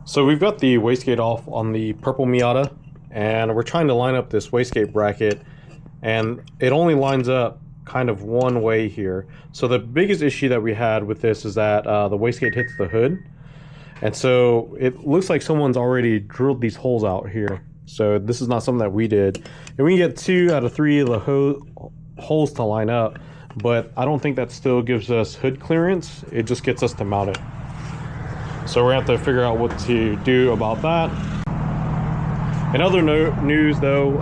So we've got the wastegate off on the purple Miata, and we're trying to line up this wastegate bracket, and it only lines up kind of one way here. So the biggest issue that we had with this is that the wastegate hits the hood, and so it looks like someone's already drilled these holes out here. So this is not something that we did, and we can get 2 out of 3 of the holes to line up, but I don't think that still gives us hood clearance. It just gets us to mount it. So we're gonna have to figure out what to do about that. In other news though,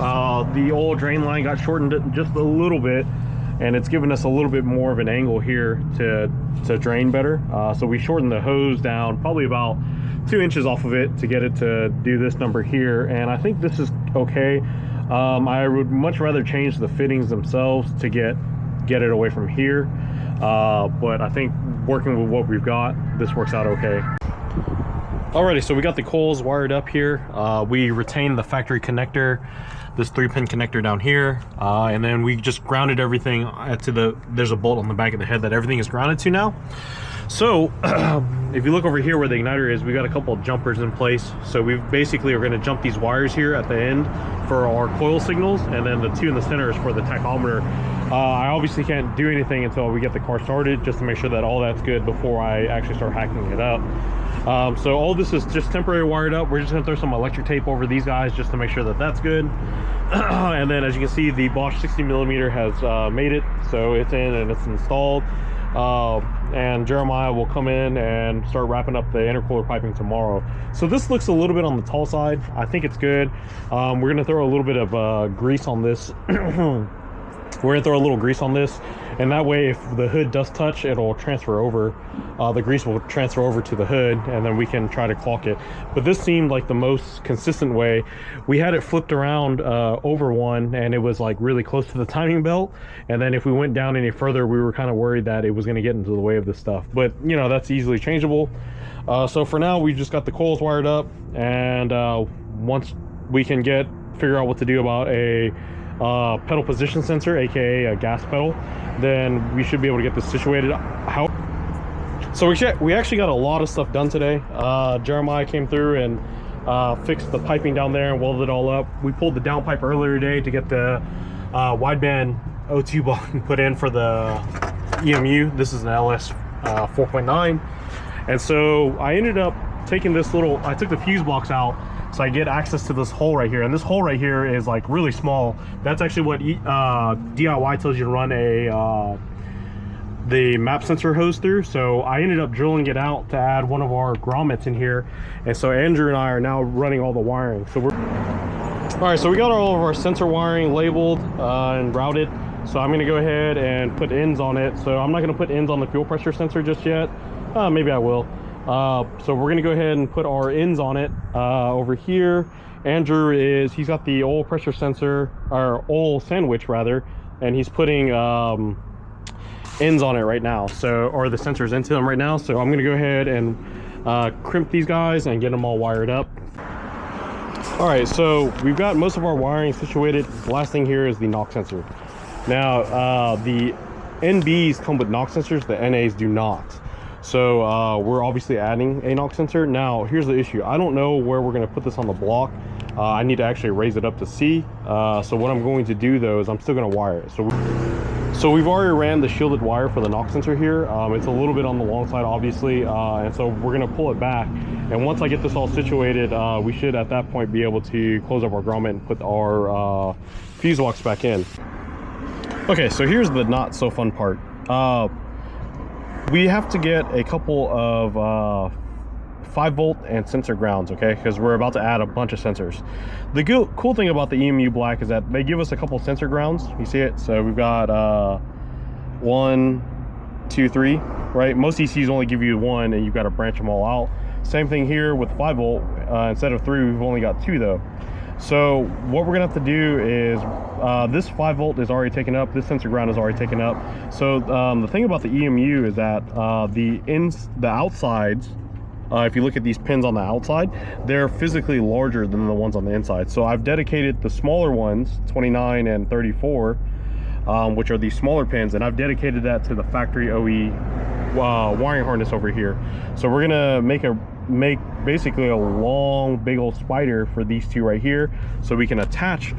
the oil drain line got shortened just a little bit, and it's given us a little bit more of an angle here to drain better. So we shortened the hose down probably about 2 inches off of it to get it to do this number here, and I think this is okay. I would much rather change the fittings themselves to get it away from here, but I think working with what we've got, this works out okay. Alrighty, so we got the coils wired up here. We retained the factory connector, this 3-pin connector down here, and then we just grounded everything to there's a bolt on the back of the head that everything is grounded to now. So if you look over here where the igniter is, we got a couple of jumpers in place. So we basically are going to jump these wires here at the end for our coil signals, and then the 2 in the center is for the tachometer. I obviously can't do anything until we get the car started, just to make sure that all that's good before I actually start hacking it up. So all this is just temporary wired up. We're just gonna throw some electric tape over these guys just to make sure that that's good. And then as you can see, the Bosch 60mm has made it, so it's in and it's installed. And Jeremiah will come in and start wrapping up the intercooler piping tomorrow. So this looks a little bit on the tall side. I think it's good. We're gonna throw a little bit of grease on this. We're gonna throw a little grease on this, and that way if the hood does touch, it'll transfer over. The grease will transfer over to the hood, and then we can try to caulk it. But this seemed like the most consistent way. We had it flipped around over one, and it was like really close to the timing belt, and then if we went down any further, we were kind of worried that it was going to get into the way of this stuff. But you know, that's easily changeable. So for now, we just got the coils wired up, and once we can figure out what to do about a pedal position sensor, aka a gas pedal, then we should be able to get this situated. So we actually got a lot of stuff done today. Jeremiah came through and fixed the piping down there and welded it all up. We pulled the downpipe earlier today to get the wideband O2 block put in for the EMU. This is an LS 4.9, and so I ended up taking this I took the fuse box out so I get access to this hole right here, and this hole right here is like really small. That's actually what DIY tells you to run the map sensor hose through. So I ended up drilling it out to add one of our grommets in here, and so Andrew and I are now running all the wiring. So all right, so we got all of our sensor wiring labeled and routed. So I'm gonna go ahead and put ends on it. So I'm not gonna put ends on the fuel pressure sensor just yet. Maybe I will. So we're gonna go ahead and put our ends on it over here. Andrew he's got the oil pressure sensor, or oil sandwich rather, and he's putting ends on it right now, or the sensors into them right now. So I'm gonna go ahead and crimp these guys and get them all wired up. All right, so we've got most of our wiring situated. The last thing here is the knock sensor. Now the NBs come with knock sensors, the NAs do not. So we're obviously adding a knock sensor. Now here's the issue. I don't know where we're going to put this on the block. I need to actually raise it up to see. So what I'm going to do though is I'm still going to wire it. So we've already ran the shielded wire for the knock sensor here. It's a little bit on the long side obviously, and so we're going to pull it back, and once I get this all situated, we should at that point be able to close up our grommet and put our fuse box back in. Okay, so here's the not so fun part. We have to get a couple of 5-volt and sensor grounds, okay, because we're about to add a bunch of sensors. The cool thing about the EMU Black is that they give us a couple sensor grounds. You see it? So we've got 1, 2, 3, right? Most ECUs only give you 1, and you've got to branch them all out. Same thing here with 5-volt. Instead of 3, we've only got 2 though. So what we're gonna have to do is this 5-volt is already taken up, this sensor ground is already taken up. So the thing about the EMU is that the outsides, if you look at these pins on the outside, they're physically larger than the ones on the inside. So I've dedicated the smaller ones, 29 and 34, which are these smaller pins, and I've dedicated that to the factory OE wiring harness over here. So we're gonna make make basically a long big old spider for these two right here, so we can attach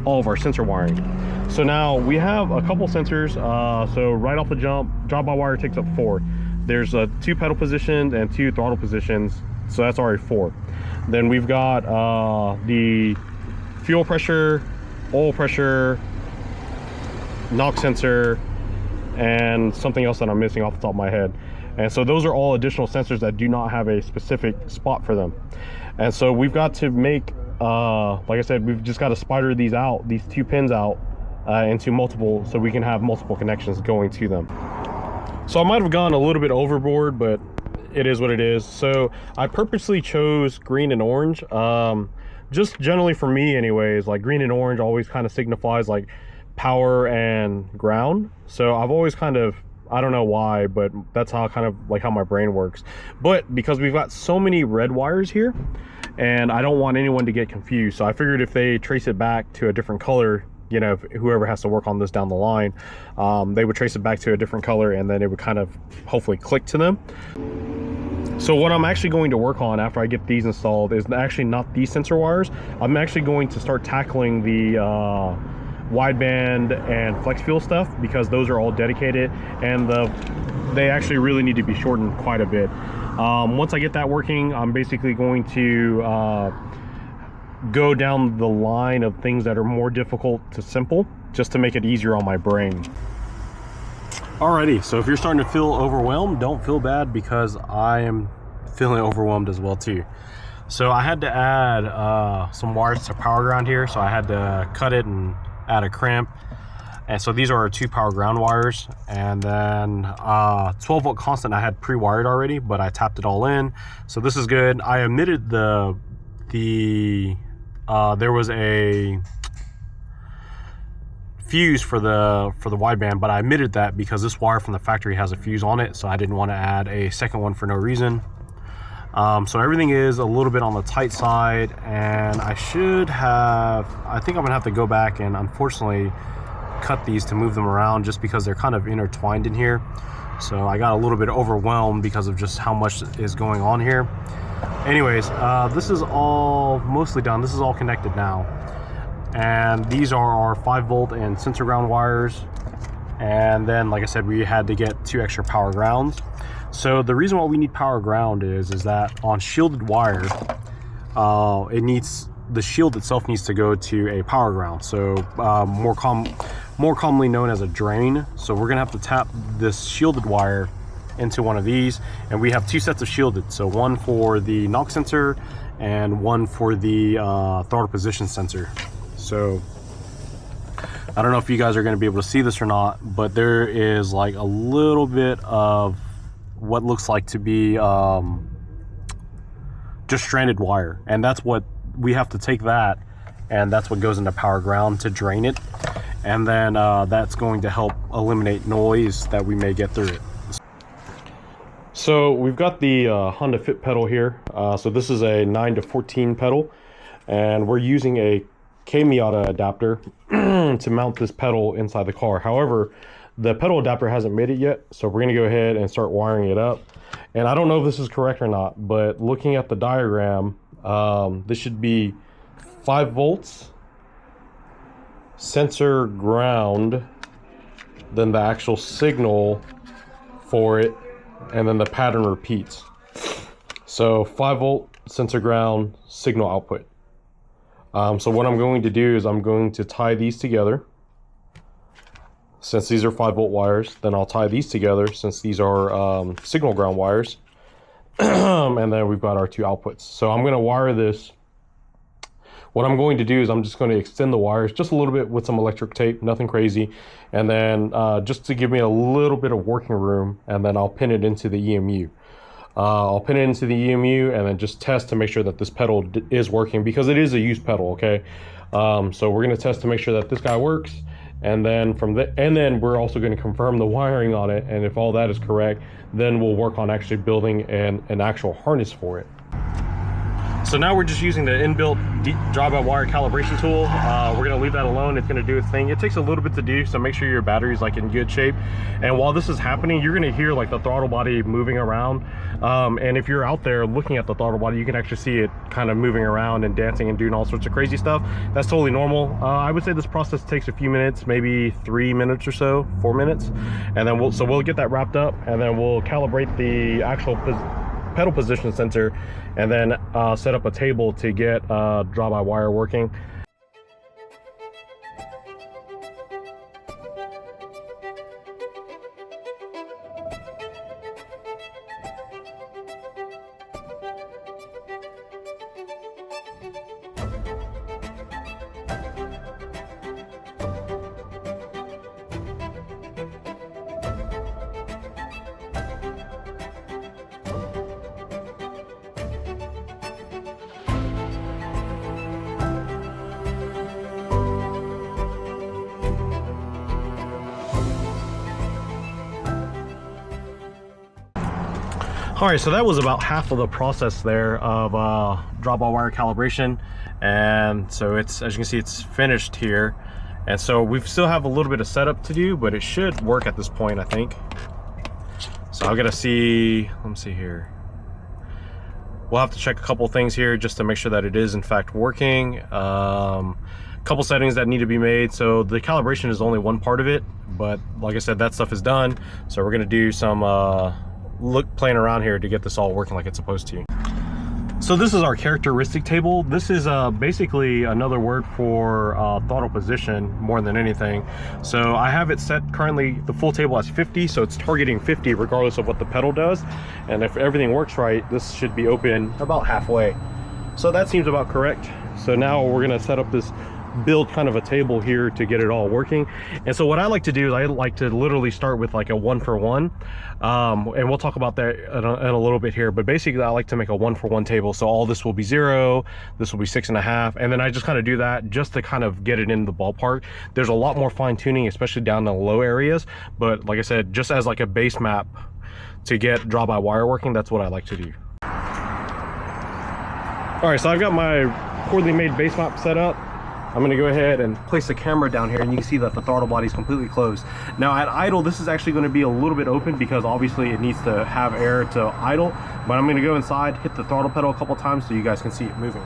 all of our sensor wiring. So now we have a couple sensors. So right off the jump, drive-by-wire takes up 4. There's 2 pedal positions and 2 throttle positions, so that's already 4. Then we've got the fuel pressure, oil pressure, knock sensor, and something else that I'm missing off the top of my head. And so those are all additional sensors that do not have a specific spot for them. And so we've got to make, like I said, we've just got to spider these out, these 2 pins out into multiple, so we can have multiple connections going to them. So I might have gone a little bit overboard, but it is what it is. So I purposely chose green and orange. Just generally for me anyways, like green and orange always kind of signifies like power and ground. So I've always kind of, I don't know why, but that's how kind of like how my brain works. But because we've got so many red wires here, and I don't want anyone to get confused, so I figured if they trace it back to a different color, you know, whoever has to work on this down the line, they would trace it back to a different color, and then it would kind of hopefully click to them. So what I'm actually going to work on after I get these installed is actually not these sensor wires. I'm actually going to start tackling the wideband and flex fuel stuff, because those are all dedicated, and they actually really need to be shortened quite a bit. Once I get that working, I'm basically going to go down the line of things that are more difficult to simple, just to make it easier on my brain. Alrighty, so if you're starting to feel overwhelmed, don't feel bad, because I am feeling overwhelmed as well too. So I had to add some wires to power ground here, so I had to cut it and add a crimp. And so these are our 2 power ground wires, and then 12 volt constant I had pre-wired already, but I tapped it all in, so this is good. I omitted there was a fuse for the wideband, but I omitted that because this wire from the factory has a fuse on it, so I didn't want to add a second one for no reason. So everything is a little bit on the tight side, and I think I'm gonna have to go back and unfortunately cut these to move them around, just because they're kind of intertwined in here. So I got a little bit overwhelmed because of just how much is going on here. Anyways, this is all mostly done. This is all connected now, and these are our 5 volt and sensor ground wires. And then, like I said, we had to get 2 extra power grounds. So the reason why we need power ground is that on shielded wire, the shield itself needs to go to a power ground, so more commonly known as a drain. So we're gonna have to tap this shielded wire into one of these, and we have 2 sets of shielded, so one for the knock sensor and one for the throttle position sensor. So I don't know if you guys are going to be able to see this or not, but there is like a little bit of what looks like to be just stranded wire, and that's what we have to take that, and that's what goes into power ground to drain it, and then that's going to help eliminate noise that we may get through it. So we've got the Honda Fit pedal here. So this is a 9 to 14 pedal, and we're using a Miata adapter to mount this pedal inside the car. However, the pedal adapter hasn't made it yet, so we're gonna go ahead and start wiring it up. And I don't know if this is correct or not, but looking at the diagram, this should be 5 volts, sensor ground, then the actual signal for it, and then the pattern repeats. So 5 volt, sensor ground, signal output. So what I'm going to do is I'm going to tie these together. Since these are 5 volt wires, then I'll tie these together since these are signal ground wires. And then we've got our 2 outputs. So I'm going to wire this. What I'm going to do is I'm just going to extend the wires just a little bit with some electric tape, nothing crazy. And then just to give me a little bit of working room, and then I'll pin it into the EMU. I'll pin it into the EMU and then just test to make sure that this pedal is working, because it is a used pedal, okay? So we're going to test to make sure that this guy works. And then then we're also going to confirm the wiring on it, and if all that is correct, then we'll work on actually building an actual harness for it. So now we're just using the inbuilt drive-by-wire calibration tool. We're gonna leave that alone. It's gonna do its thing. It takes a little bit to do, so make sure your battery's like in good shape. And while this is happening, you're gonna hear like the throttle body moving around. And if you're out there looking at the throttle body, you can actually see it kind of moving around and dancing and doing all sorts of crazy stuff. That's totally normal. I would say this process takes a few minutes, maybe 3 minutes or so, 4 minutes. And then we'll get that wrapped up, and then we'll calibrate the actual pedal position sensor, and then set up a table to get drive-by-wire working. All right, so that was about half of the process there of drive-by-wire calibration. And so it's, as you can see, it's finished here. And so we still have a little bit of setup to do, but it should work at this point, I think. So I'm gonna see, let me see here. We'll have to check a couple things here just to make sure that it is in fact working. Couple settings that need to be made. So the calibration is only one part of it, but like I said, that stuff is done. So we're gonna do some playing around here to get this all working like it's supposed to. So this is our characteristic table. This is basically another word for throttle position more than anything. So I have it set currently, the full table has 50, so it's targeting 50 regardless of what the pedal does. And if everything works right, this should be open about halfway. So that seems about correct. So now we're gonna set up this build kind of a table here to get it all working. And so what I like to do is I like to literally start with like a 1-for-1, and we'll talk about that in a little bit here, but basically I like to make a 1-for-1 table. So all this will be 0, this will be 6.5, and then I just kind of do that just to kind of get it in the ballpark. There's a lot more fine tuning, especially down in the low areas, but like I said, just as like a base map to get drive-by-wire working, that's what I like to do. All right, so I've got my poorly made base map set up. I'm gonna go ahead and place the camera down here, and you can see that the throttle body is completely closed. Now at idle, this is actually gonna be a little bit open because obviously it needs to have air to idle, but I'm gonna go inside, hit the throttle pedal a couple times so you guys can see it moving.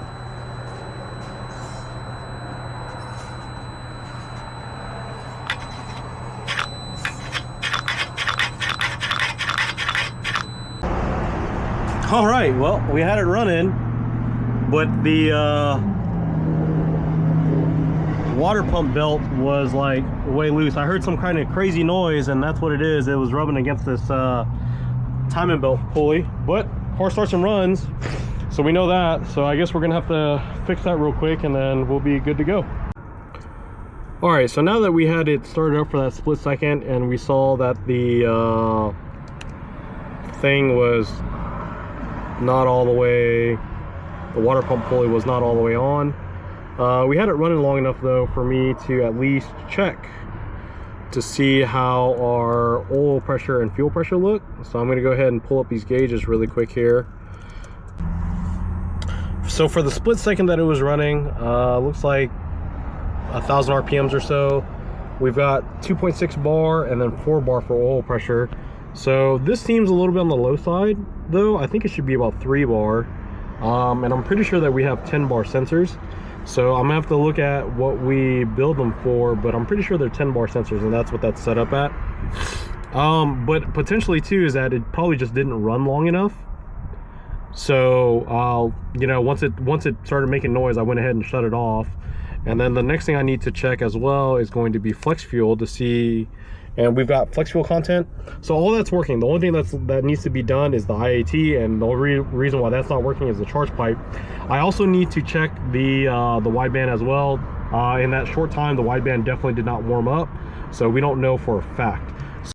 All right, well, we had it running, but the water pump belt was like way loose. I heard some kind of crazy noise, and that's what it is. It was rubbing against this timing belt pulley, but car starts and runs, so we know that. So I guess we're gonna have to fix that real quick, and then we'll be good to go. All right, so now that we had it started up for that split second, and we saw that the thing was not all the way, the water pump pulley was not all the way on. We had it running long enough though for me to at least check to see how our oil pressure and fuel pressure look. So I'm going to go ahead and pull up these gauges really quick here. So for the split second that it was running, looks like 1,000 RPMs or so. We've got 2.6 bar and then 4 bar for oil pressure. So this seems a little bit on the low side though. I think it should be about 3 bar. And I'm pretty sure that we have 10 bar sensors. So I'm gonna have to look at what we build them for, but I'm pretty sure they're 10 bar sensors, and that's what that's set up at. But potentially too is that it probably just didn't run long enough. So you know, once it started making noise, I went ahead and shut it off. And then the next thing I need to check as well is going to be flex fuel to see, and we've got flex fuel content. So all that's working. The only thing that needs to be done is the IAT, and the only reason why that's not working is the charge pipe. I also need to check the wideband as well. In that short time, the wideband definitely did not warm up, so we don't know for a fact.